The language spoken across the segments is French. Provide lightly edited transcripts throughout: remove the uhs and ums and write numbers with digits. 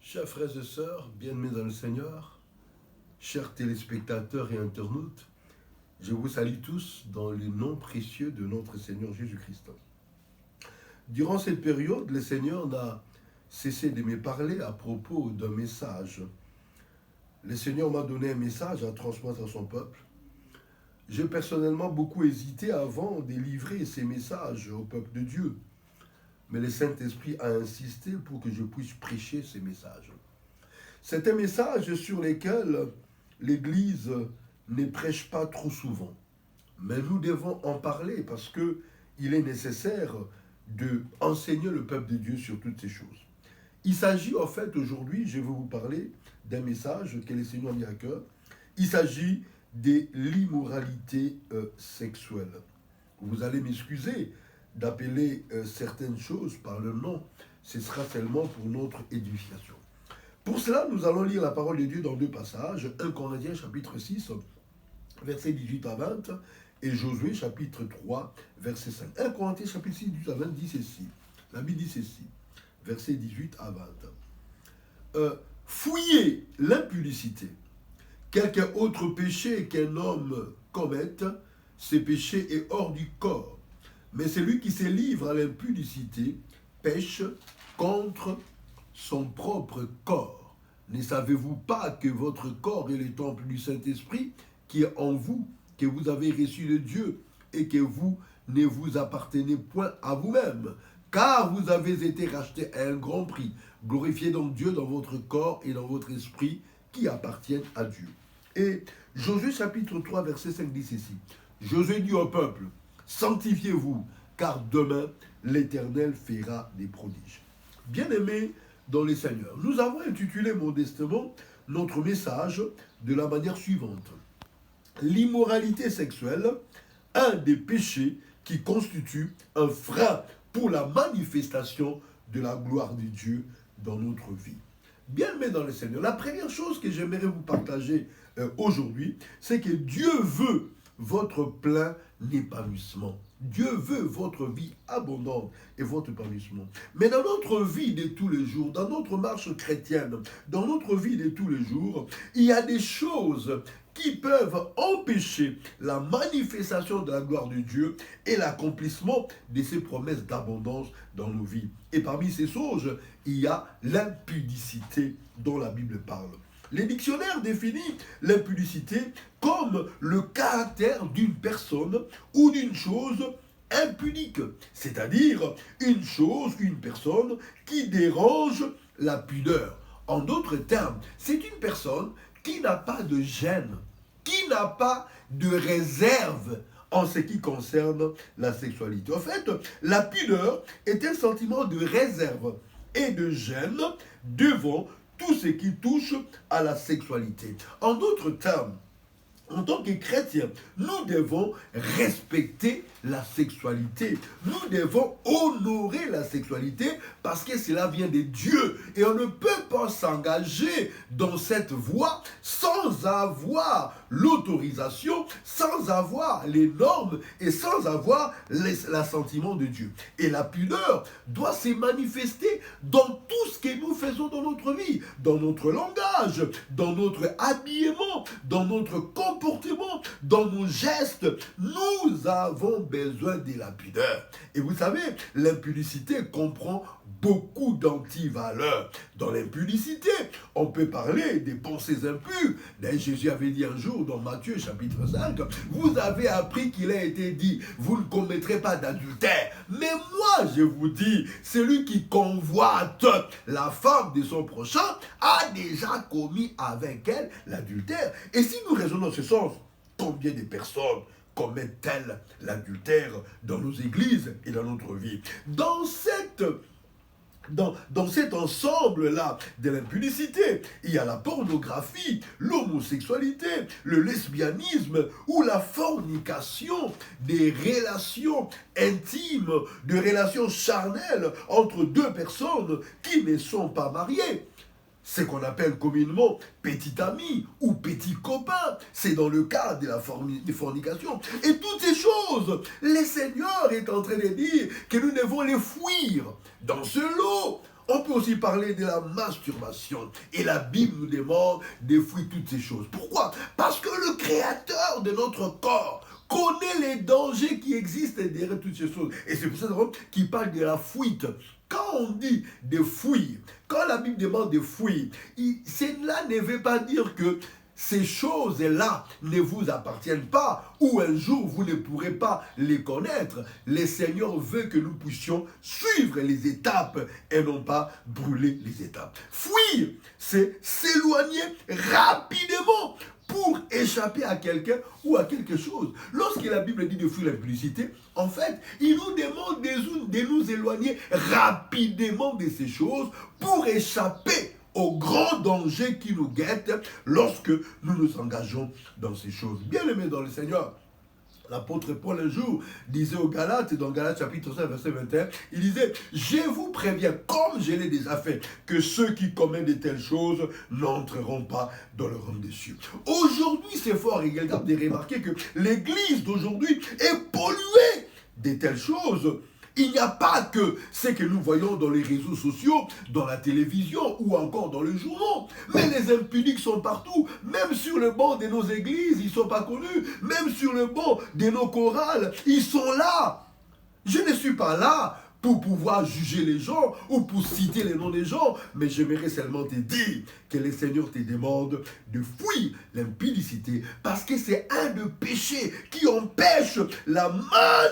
Chers frères et sœurs, bien-aimés dans le Seigneur, chers téléspectateurs et internautes, je vous salue tous dans le nom précieux de notre Seigneur Jésus-Christ. Durant cette période, le Seigneur n'a cessé de me parler à propos d'un message. Le Seigneur m'a donné un message à transmettre à son peuple. J'ai personnellement beaucoup hésité avant de livrer ces messages au peuple de Dieu. Mais le Saint-Esprit a insisté pour que je puisse prêcher ces messages. C'est un message sur lequel l'Église ne prêche pas trop souvent. Mais nous devons en parler parce qu'il est nécessaire d'enseigner le peuple de Dieu sur toutes ces choses. Il s'agit en fait aujourd'hui, je vais vous parler d'un message que le Seigneur a mis à cœur. Il s'agit de l'immoralité sexuelle. Vous allez m'excuser d'appeler certaines choses par le nom, ce sera seulement pour notre édification. Pour cela, nous allons lire la parole de Dieu dans deux passages, 1 Corinthiens chapitre 6, versets 18 à 20, et Josué chapitre 3, verset 5. 1 Corinthiens chapitre 6, 18 à 20 dit ceci, la Bible dit ceci, versets 18 à 20. Fouillez l'impudicité. Quelque autre péché qu'un homme commette, ce péché est hors du corps. Mais celui qui se livre à l'impudicité pêche contre son propre corps. Ne savez-vous pas que votre corps est le temple du Saint-Esprit qui est en vous, que vous avez reçu de Dieu et que vous ne vous appartenez point à vous-même, car vous avez été rachetés à un grand prix. Glorifiez donc Dieu dans votre corps et dans votre esprit qui appartiennent à Dieu. Et Josué chapitre 3 verset 5 dit ceci. Josué dit au peuple, sanctifiez-vous, car demain, l'Éternel fera des prodiges. Bien-aimés dans les Seigneurs, nous avons intitulé modestement notre message de la manière suivante. L'immoralité sexuelle, un des péchés qui constitue un frein pour la manifestation de la gloire de Dieu dans notre vie. Bien-aimés dans le Seigneur, la première chose que j'aimerais vous partager aujourd'hui, c'est que Dieu veut votre plein épanouissement. Dieu veut votre vie abondante et votre épanouissement. Mais dans notre vie de tous les jours, dans notre marche chrétienne, dans notre vie de tous les jours, il y a des choses qui peuvent empêcher la manifestation de la gloire de Dieu et l'accomplissement de ses promesses d'abondance dans nos vies. Et parmi ces choses, il y a l'impudicité dont la Bible parle. Les dictionnaires définissent l'impudicité comme le caractère d'une personne ou d'une chose impudique, c'est-à-dire une chose, une personne qui dérange la pudeur. En d'autres termes, c'est une personne qui n'a pas de gêne, qui n'a pas de réserve en ce qui concerne la sexualité. En fait, la pudeur est un sentiment de réserve et de gêne devant tout ce qui touche à la sexualité. En d'autres termes, en tant que chrétiens, nous devons respecter la sexualité. Nous devons honorer la sexualité parce que cela vient de Dieu. Et on ne peut pas s'engager dans cette voie sans avoir l'autorisation, sans avoir les normes et sans avoir l'assentiment de Dieu. Et la pudeur doit se manifester dans tout ce que nous faisons dans notre vie, dans notre langage, dans notre habillement, dans notre comportement, dans nos gestes. Nous avons besoin de la pudeur. Et vous savez, l'impudicité comprend beaucoup d'antivaleurs. Dans l'impudicité, on peut parler des pensées impures. Jésus avait dit un jour dans Matthieu chapitre 5, vous avez appris qu'il a été dit, vous ne commettrez pas d'adultère. Mais moi, je vous dis, celui qui convoite la femme de son prochain a déjà commis avec elle l'adultère. Et si nous raisonnons en ce sens, combien de personnes commettent-elles l'adultère dans nos églises et dans notre vie? Dans cet ensemble-là de l'impudicité, il y a la pornographie, l'homosexualité, le lesbianisme ou la fornication, des relations intimes, des relations charnelles entre deux personnes qui ne sont pas mariées. Ce qu'on appelle communément petit ami ou petit copain. C'est dans le cadre de la fornication. Et toutes ces choses, le Seigneur est en train de dire que nous devons les fuir. Dans ce lot, On peut aussi parler de la masturbation. Et la Bible nous demande de fuir toutes ces choses. Pourquoi? Parce que le Créateur de notre corps connaît les dangers qui existent derrière toutes ces choses. Et c'est pour ça qu'il parle de la fuite. Quand on dit de fuir, quand la Bible demande de fuir, cela ne veut pas dire que ces choses-là ne vous appartiennent pas, ou un jour vous ne pourrez pas les connaître. Le Seigneur veut que nous puissions suivre les étapes et non pas brûler les étapes. Fuir, c'est s'éloigner rapidement pour échapper à quelqu'un ou à quelque chose. Lorsque la Bible dit de fuir l'impudicité, en fait, il nous demande de nous éloigner rapidement de ces choses pour échapper au grand danger qui nous guette lorsque nous nous engageons dans ces choses. Bien-aimés dans le Seigneur, l'apôtre Paul un jour disait aux Galates, dans Galates chapitre 5, verset 21, il disait « Je vous préviens, comme je l'ai déjà fait, que ceux qui commettent de telles choses n'entreront pas dans le royaume des cieux. » Aujourd'hui, c'est fort regrettable de remarquer que l'Église d'aujourd'hui est polluée de telles choses. Il n'y a pas que ce que nous voyons dans les réseaux sociaux, dans la télévision ou encore dans les journaux. Mais les impudiques sont partout. Même sur le banc de nos églises, ils ne sont pas connus. Même sur le banc de nos chorales, ils sont là. Je ne suis pas là pour pouvoir juger les gens ou pour citer les noms des gens, mais j'aimerais seulement te dire que le Seigneur te demande de fuir l'impudicité parce que c'est un des péchés qui empêche la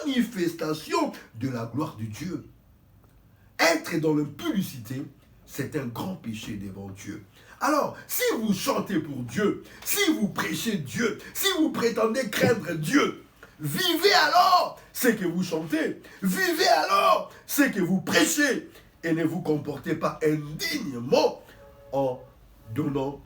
manifestation de la gloire de Dieu. Être dans l'impudicité, c'est un grand péché devant Dieu. Alors, si vous chantez pour Dieu, si vous prêchez Dieu, si vous prétendez craindre Dieu, vivez alors ce que vous chantez. Vivez alors ce que vous prêchez. Et ne vous comportez pas indignement en donnant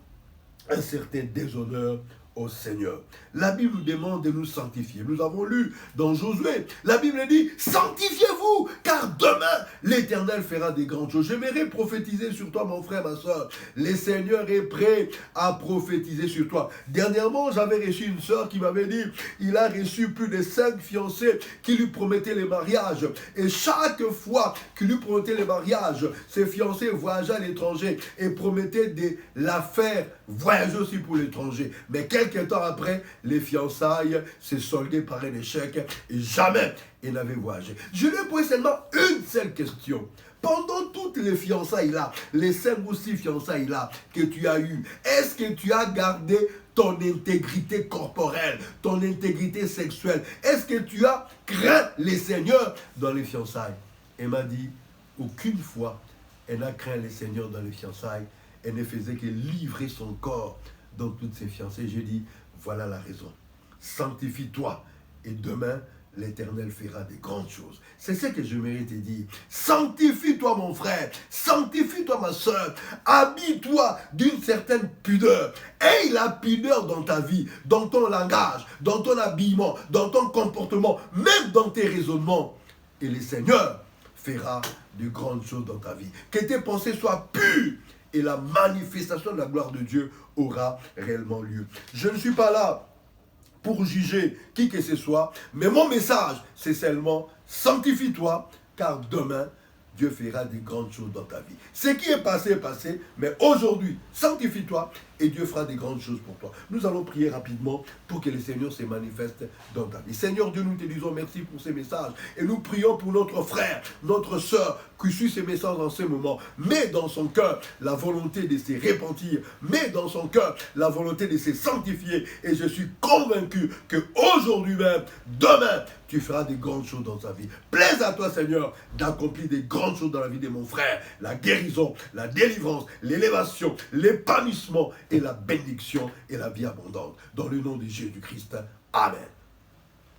un certain déshonneur au Seigneur. La Bible nous demande de nous sanctifier. Nous avons lu dans Josué, la Bible dit, sanctifiez-vous, car demain, l'Éternel fera des grandes choses. J'aimerais prophétiser sur toi, mon frère, ma soeur. Le Seigneur est prêt à prophétiser sur toi. Dernièrement, j'avais reçu une soeur qui m'avait dit, il a reçu plus de 5 fiancés qui lui promettaient les mariages. Et chaque fois qu'il lui promettait les mariages, ces fiancés voyageaient à l'étranger et promettaient de la faire voyager aussi pour l'étranger. Mais quelques temps après, les fiançailles se soldaient par un échec et jamais ils n'avaient voyagé. Je lui ai posé seulement une seule question. Pendant toutes les fiançailles-là, les 5 ou 6 fiançailles-là que tu as eues, est-ce que tu as gardé ton intégrité corporelle, ton intégrité sexuelle? Est-ce que tu as craint les seigneurs dans les fiançailles? Elle m'a dit, aucune fois, elle n'a craint les seigneurs dans les fiançailles. Elle ne faisait que livrer son corps dans toutes ses fiançailles. J'ai dit, voilà la raison. Sanctifie-toi et demain, l'Éternel fera des grandes choses. C'est ce que je mérite de dire. Sanctifie-toi, mon frère. Sanctifie-toi, ma soeur. Habille-toi d'une certaine pudeur. Aie la pudeur dans ta vie, dans ton langage, dans ton habillement, dans ton comportement, même dans tes raisonnements. Et le Seigneur fera de grandes choses dans ta vie. Que tes pensées soient pures et la manifestation de la gloire de Dieu aura réellement lieu. Je ne suis pas là pour juger qui que ce soit, mais mon message, c'est seulement sanctifie-toi, car demain, Dieu fera des grandes choses dans ta vie. Ce qui est passé est passé, mais aujourd'hui, sanctifie-toi et Dieu fera des grandes choses pour toi. Nous allons prier rapidement pour que le Seigneur se manifeste dans ta vie. Seigneur Dieu, nous te disons merci pour ces messages et nous prions pour notre frère, notre soeur qui suit ces messages en ce moment. Mets dans son cœur la volonté de se repentir, mets dans son cœur la volonté de se sanctifier et je suis convaincu qu'aujourd'hui même, demain, tu feras des grandes choses dans ta vie. Plaise à toi, Seigneur, d'accomplir des grandes choses dans la vie de mon frère. La guérison, la délivrance, l'élévation, l'épanouissement et la bénédiction et la vie abondante. Dans le nom de Jésus-Christ. Amen.